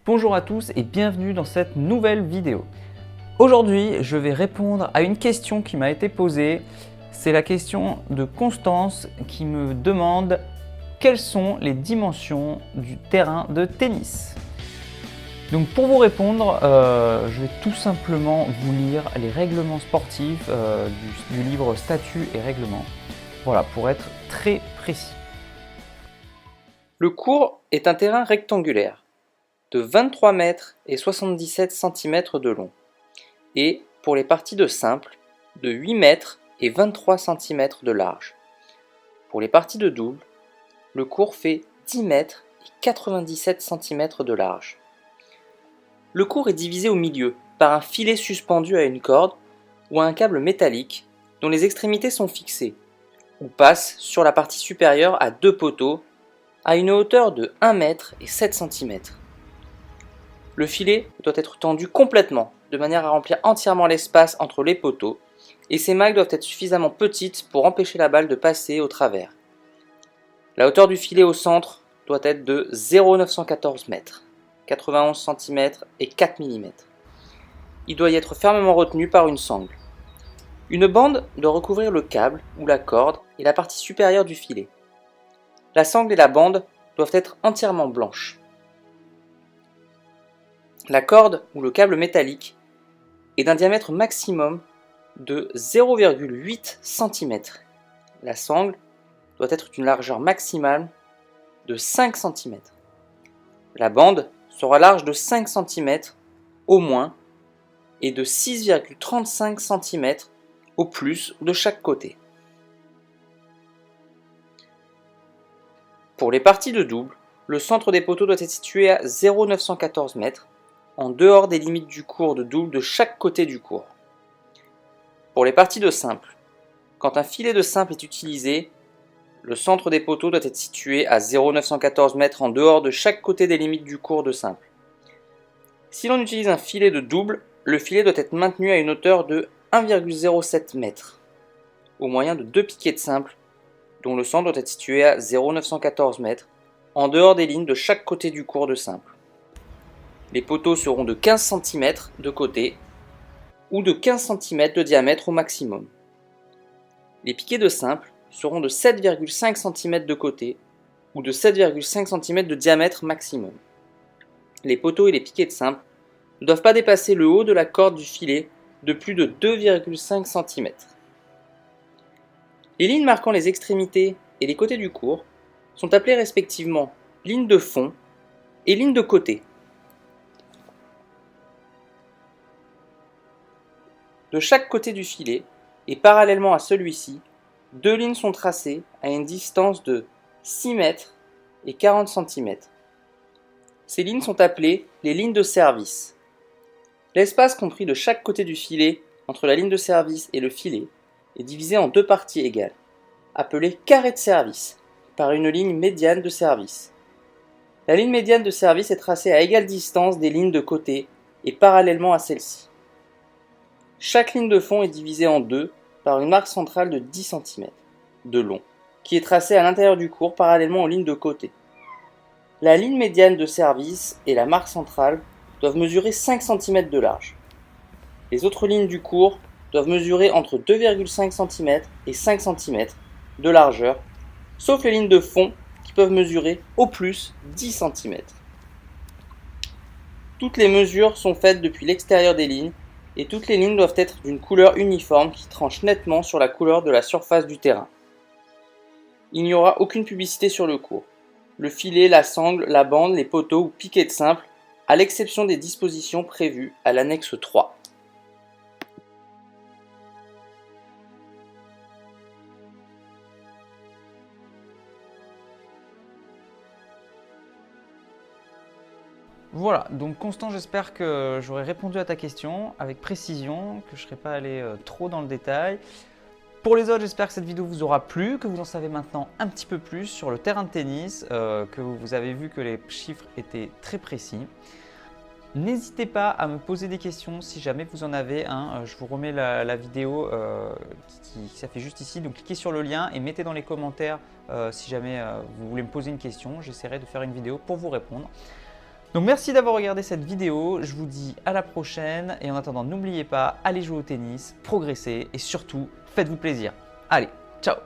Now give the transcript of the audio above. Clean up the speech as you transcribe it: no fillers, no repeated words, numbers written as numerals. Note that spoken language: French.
Bonjour à tous et bienvenue dans cette nouvelle vidéo. Aujourd'hui, je vais répondre à une question qui m'a été posée. C'est la question de Constance qui me demande quelles sont les dimensions du terrain de tennis. Donc pour vous répondre, je vais tout simplement vous lire les règlements sportifs du livre Statuts et règlements. Voilà, pour être très précis. Le court est un terrain rectangulaire de 23 mètres et 77 cm de long et, pour les parties de simple, de 8 mètres et 23 cm de large. Pour les parties de double, le court fait 10 mètres et 97 cm de large. Le court est divisé au milieu par un filet suspendu à une corde ou à un câble métallique dont les extrémités sont fixées ou passent sur la partie supérieure à deux poteaux à une hauteur de 1 mètre et 7 cm. Le filet doit être tendu complètement, de manière à remplir entièrement l'espace entre les poteaux, et ces mailles doivent être suffisamment petites pour empêcher la balle de passer au travers. La hauteur du filet au centre doit être de 0,914 m, 91 cm et 4 mm. Il doit y être fermement retenu par une sangle. Une bande doit recouvrir le câble ou la corde et la partie supérieure du filet. La sangle et la bande doivent être entièrement blanches. La corde ou le câble métallique est d'un diamètre maximum de 0,8 cm. La sangle doit être d'une largeur maximale de 5 cm. La bande sera large de 5 cm au moins et de 6,35 cm au plus de chaque côté. Pour les parties de double, le centre des poteaux doit être situé à 0,914 m, en dehors des limites du court de double de chaque côté du court. Pour les parties de simple, quand un filet de simple est utilisé, le centre des poteaux doit être situé à 0,914 m en dehors de chaque côté des limites du court de simple. Si l'on utilise un filet de double, le filet doit être maintenu à une hauteur de 1,07 m, au moyen de deux piquets de simple, dont le centre doit être situé à 0,914 m, en dehors des lignes de chaque côté du court de simple. Les poteaux seront de 15 cm de côté ou de 15 cm de diamètre au maximum. Les piquets de simple seront de 7,5 cm de côté ou de 7,5 cm de diamètre maximum. Les poteaux et les piquets de simple ne doivent pas dépasser le haut de la corde du filet de plus de 2,5 cm. Les lignes marquant les extrémités et les côtés du court sont appelées respectivement ligne de fond et ligne de côté. De chaque côté du filet, et parallèlement à celui-ci, deux lignes sont tracées à une distance de 6 mètres et 40 cm. Ces lignes sont appelées les lignes de service. L'espace compris de chaque côté du filet entre la ligne de service et le filet est divisé en deux parties égales, appelées carrés de service, par une ligne médiane de service. La ligne médiane de service est tracée à égale distance des lignes de côté et parallèlement à celle-ci. Chaque ligne de fond est divisée en deux par une marque centrale de 10 cm de long, qui est tracée à l'intérieur du court parallèlement aux lignes de côté. La ligne médiane de service et la marque centrale doivent mesurer 5 cm de large. Les autres lignes du court doivent mesurer entre 2,5 cm et 5 cm de largeur, sauf les lignes de fond qui peuvent mesurer au plus 10 cm. Toutes les mesures sont faites depuis l'extérieur des lignes et toutes les lignes doivent être d'une couleur uniforme qui tranche nettement sur la couleur de la surface du terrain. Il n'y aura aucune publicité sur le court. Le filet, la sangle, la bande, les poteaux ou piquets de simple, à l'exception des dispositions prévues à l'annexe 3. Voilà, donc Constant, j'espère que j'aurai répondu à ta question avec précision, que je ne serai pas allé trop dans le détail. Pour les autres, j'espère que cette vidéo vous aura plu, que vous en savez maintenant un petit peu plus sur le terrain de tennis, que vous avez vu que les chiffres étaient très précis. N'hésitez pas à me poser des questions si jamais vous en avez un. Je vous remets la vidéo qui s'affiche juste ici. Donc cliquez sur le lien et mettez dans les commentaires si jamais vous voulez me poser une question. J'essaierai de faire une vidéo pour vous répondre. Donc merci d'avoir regardé cette vidéo, je vous dis à la prochaine et en attendant n'oubliez pas, allez jouer au tennis, progressez et surtout faites-vous plaisir. Allez, ciao!